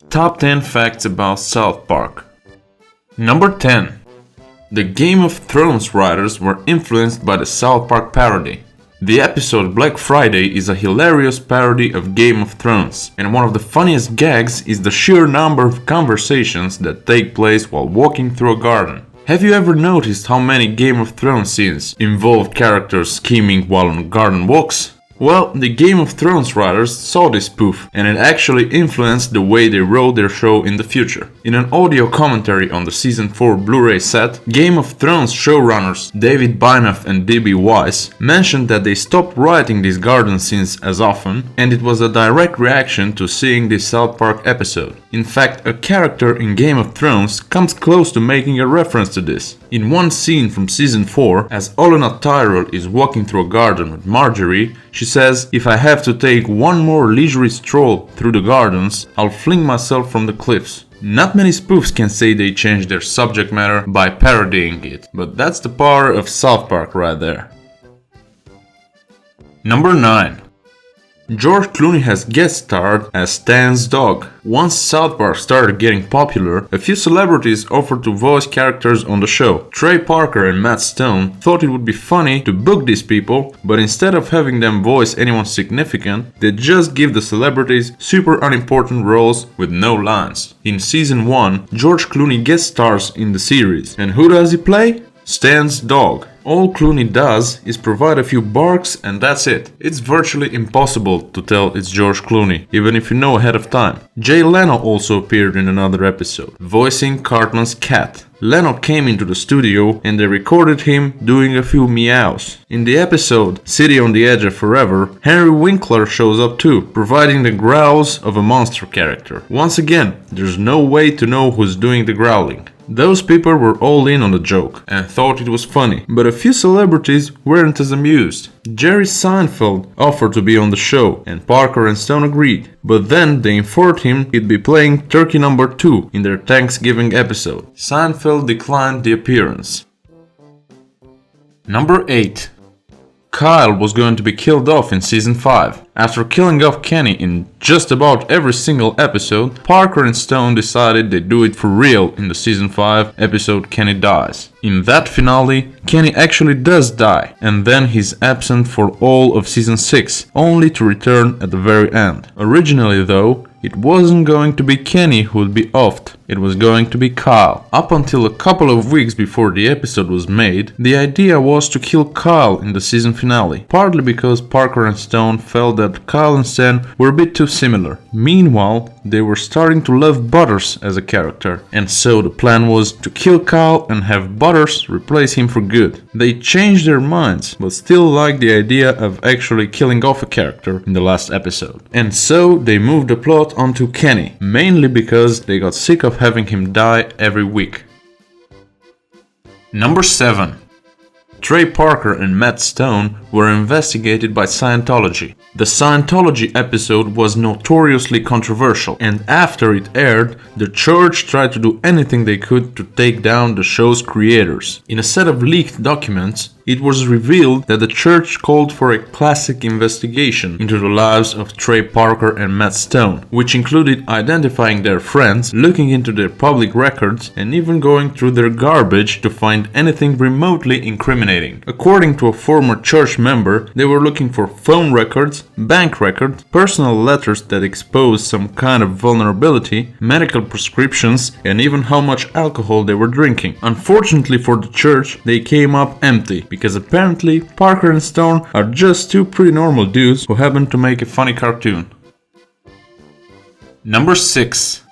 Top 10 facts about South Park. Number 10. The Game of Thrones writers were influenced by the South Park parody. The episode Black Friday is a hilarious parody of Game of Thrones, and one of the funniest gags is the sheer number of conversations that take place while walking through a garden. Have you ever noticed how many Game of Thrones scenes involve characters scheming while on garden walks? Well, the Game of Thrones writers saw this spoof, and it actually influenced the way they wrote their show in the future. In an audio commentary on the Season 4 Blu-ray set, Game of Thrones showrunners David Benioff and D.B. Weiss mentioned that they stopped writing these garden scenes as often, and it was a direct reaction to seeing this South Park episode. In fact, a character in Game of Thrones comes close to making a reference to this. In one scene from Season 4, as Olenna Tyrell is walking through a garden with Marjorie, she says, "If I have to take one more leisurely stroll through the gardens, I'll fling myself from the cliffs." Not many spoofs can say they changed their subject matter by parodying it, but that's the power of South Park right there. Number 9. George Clooney has guest starred as Stan's dog. Once South Park started getting popular, a few celebrities offered to voice characters on the show. Trey Parker and Matt Stone thought it would be funny to book these people, but instead of having them voice anyone significant, they just give the celebrities super unimportant roles with no lines. In Season 1, George Clooney guest stars in the series, and who does he play? Stan's dog. All Clooney does is provide a few barks and that's it. It's virtually impossible to tell it's George Clooney, even if you know ahead of time. Jay Leno also appeared in another episode, voicing Cartman's cat. Leno came into the studio and they recorded him doing a few meows. In the episode City on the Edge of Forever, Henry Winkler shows up too, providing the growls of a monster character. Once again, there's no way to know who's doing the growling. Those people were all in on the joke and thought it was funny, but a few celebrities weren't as amused. Jerry Seinfeld offered to be on the show and Parker and Stone agreed, but then they informed him he'd be playing Turkey Number 2 in their Thanksgiving episode. Seinfeld declined the appearance. Number 8. Kyle was going to be killed off in Season 5. After killing off Kenny in just about every single episode, Parker and Stone decided they'd do it for real in the Season 5 episode Kenny Dies. In that finale, Kenny actually does die, and then he's absent for all of Season 6, only to return at the very end. Originally though, it wasn't going to be Kenny who'd be offed, it was going to be Kyle. Up until a couple of weeks before the episode was made, the idea was to kill Kyle in the season finale, partly because Parker and Stone felt that Kyle and Stan were a bit too similar. Meanwhile, they were starting to love Butters as a character, and so the plan was to kill Kyle and have Butters replace him for good. They changed their minds, but still liked the idea of actually killing off a character in the last episode. And so they moved the plot onto Kenny, mainly because they got sick of having him die every week. Number 7. Trey Parker and Matt Stone were investigated by Scientology. The Scientology episode was notoriously controversial, and after it aired, the church tried to do anything they could to take down the show's creators. In a set of leaked documents, it was revealed that the church called for a classic investigation into the lives of Trey Parker and Matt Stone, which included identifying their friends, looking into their public records, and even going through their garbage to find anything remotely incriminating. According to a former church member, they were looking for phone records, bank records, personal letters that exposed some kind of vulnerability, medical prescriptions, and even how much alcohol they were drinking. Unfortunately for the church, they came up empty, because apparently Parker and Stone are just two pretty normal dudes who happen to make a funny cartoon. Number 6.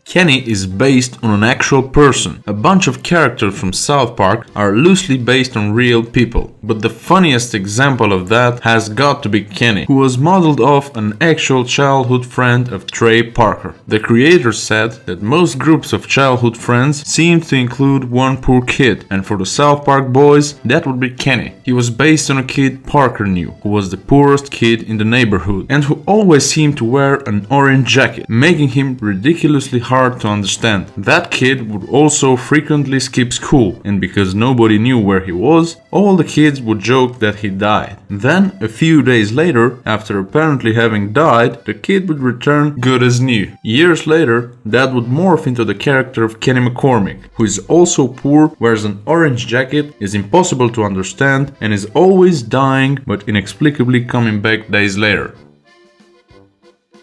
Kenny is based on an actual person. A bunch of characters from South Park are loosely based on real people, but the funniest example of that has got to be Kenny, who was modeled off an actual childhood friend of Trey Parker. The creators said that most groups of childhood friends seemed to include one poor kid, and for the South Park boys, that would be Kenny. He was based on a kid Parker knew, who was the poorest kid in the neighborhood, and who always seemed to wear an orange jacket, making him ridiculously hard hard to understand. That kid would also frequently skip school, and because nobody knew where he was, all the kids would joke that he died. Then, a few days later, after apparently having died, the kid would return good as new. Years later, that would morph into the character of Kenny McCormick, who is also poor, wears an orange jacket, is impossible to understand, and is always dying but inexplicably coming back days later.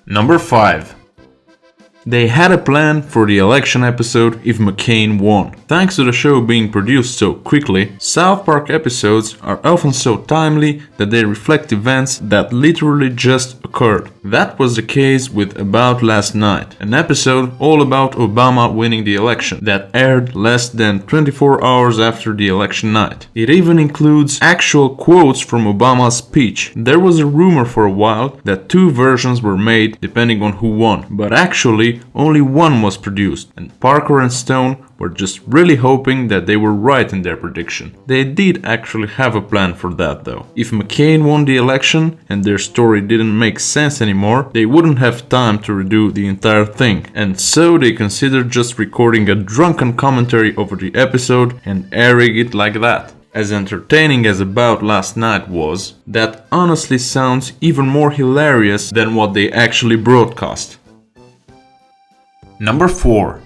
Number 5. They had a plan for the election episode if McCain won. Thanks to the show being produced so quickly, South Park episodes are often so timely that they reflect events that literally just occurred. That was the case with About Last Night, an episode all about Obama winning the election that aired less than 24 hours after the election night. It even includes actual quotes from Obama's speech. There was a rumor for a while that 2 versions were made depending on who won, but actually only one was produced, and Parker and Stone were just really hoping that they were right in their prediction. They did actually have a plan for that though. If McCain won the election and their story didn't make sense anymore, they wouldn't have time to redo the entire thing, and so they considered just recording a drunken commentary over the episode and airing it like that. As entertaining as About Last Night was, that honestly sounds even more hilarious than what they actually broadcast. Number 4.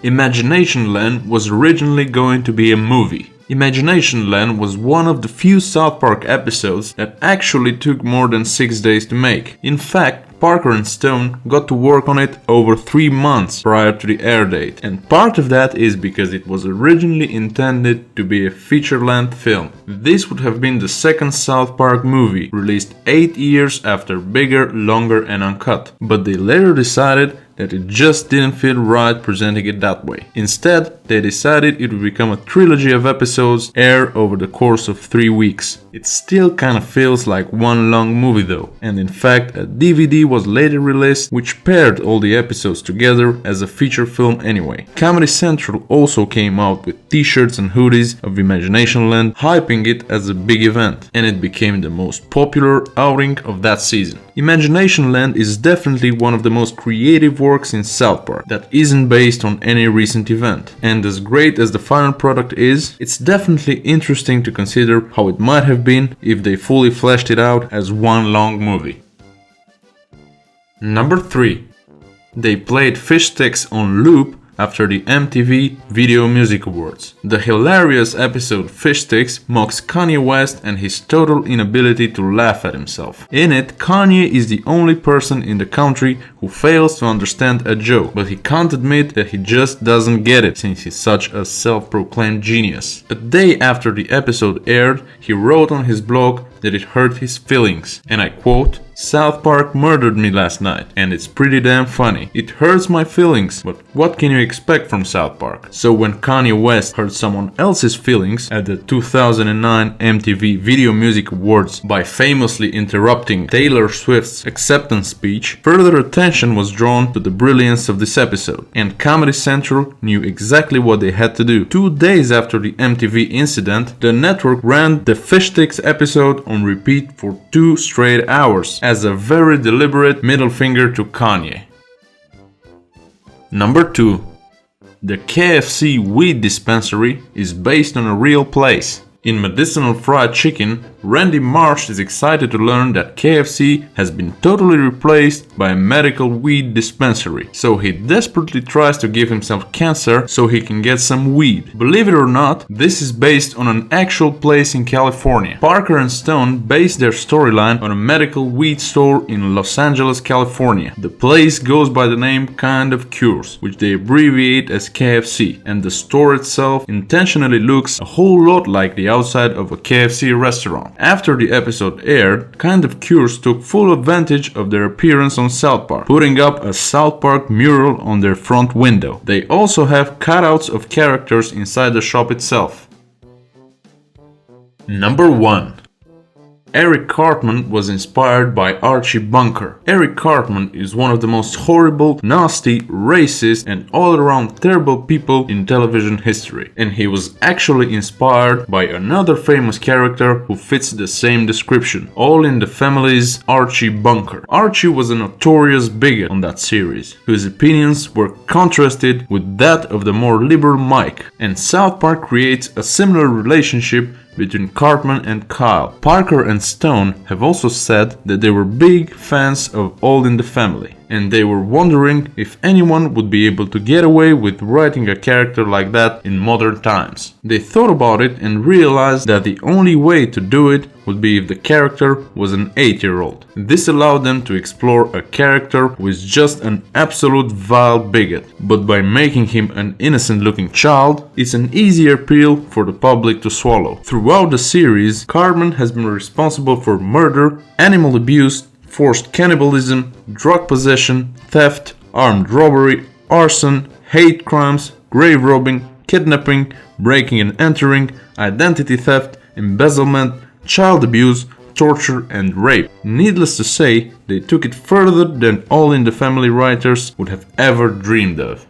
Imaginationland was originally going to be a movie. Imaginationland was one of the few South Park episodes that actually took more than 6 days to make. In fact, Parker and Stone got to work on it over 3 months prior to the air date, and part of that is because it was originally intended to be a feature-length film. This would have been the second South Park movie, released 8 years after Bigger, Longer and Uncut, but they later decided that it just didn't feel right presenting it that way. Instead, they decided it would become a trilogy of episodes aired over the course of 3 weeks. It still kinda feels like one long movie though, and in fact a DVD was later released which paired all the episodes together as a feature film anyway. Comedy Central also came out with t-shirts and hoodies of Imaginationland, hyping it as a big event, and it became the most popular outing of that season. Imaginationland is definitely one of the most creative works in South Park that isn't based on any recent event, and as great as the final product is, it's definitely interesting to consider how it might have been if they fully fleshed it out as one long movie. Number 3. They played Fishsticks on loop after the MTV Video Music Awards. The hilarious episode Fishsticks mocks Kanye West and his total inability to laugh at himself. In it, Kanye is the only person in the country who fails to understand a joke, but he can't admit that he just doesn't get it since he's such a self-proclaimed genius. A day after the episode aired, he wrote on his blog that it hurt his feelings, and I quote, "South Park murdered me last night, and it's pretty damn funny. It hurts my feelings, but what can you expect from South Park?" So when Kanye West hurt someone else's feelings at the 2009 MTV Video Music Awards by famously interrupting Taylor Swift's acceptance speech, further attention was drawn to the brilliance of this episode, and Comedy Central knew exactly what they had to do. 2 days after the MTV incident, the network ran the Fishsticks episode on repeat for 2 straight hours, as a very deliberate middle finger to Kanye. Number 2. The KFC weed dispensary is based on a real place. In Medicinal Fried Chicken, Randy Marsh is excited to learn that KFC has been totally replaced by a medical weed dispensary, so he desperately tries to give himself cancer so he can get some weed. Believe it or not, this is based on an actual place in California. Parker and Stone based their storyline on a medical weed store in Los Angeles, California. The place goes by the name Kind of Cures, which they abbreviate as KFC, and the store itself intentionally looks a whole lot like the outside of a KFC restaurant. After the episode aired, Kind of Cures took full advantage of their appearance on South Park, putting up a South Park mural on their front window. They also have cutouts of characters inside the shop itself. Number 1. Eric Cartman was inspired by Archie Bunker. Eric Cartman is one of the most horrible, nasty, racist, and all-around terrible people in television history. And he was actually inspired by another famous character who fits the same description, All in the Family's Archie Bunker. Archie was a notorious bigot on that series, whose opinions were contrasted with that of the more liberal Mike, and South Park creates a similar relationship between Cartman and Kyle. Parker and Stone have also said that they were big fans of All in the Family, and they were wondering if anyone would be able to get away with writing a character like that in modern times. They thought about it and realized that the only way to do it would be if the character was an 8-year-old. This allowed them to explore a character who is just an absolute vile bigot, but by making him an innocent-looking child, it's an easier pill for the public to swallow. Throughout the series, Cartman has been responsible for murder, animal abuse, forced cannibalism, drug possession, theft, armed robbery, arson, hate crimes, grave robbing, kidnapping, breaking and entering, identity theft, embezzlement, child abuse, torture, and rape. Needless to say, they took it further than All in the Family writers would have ever dreamed of.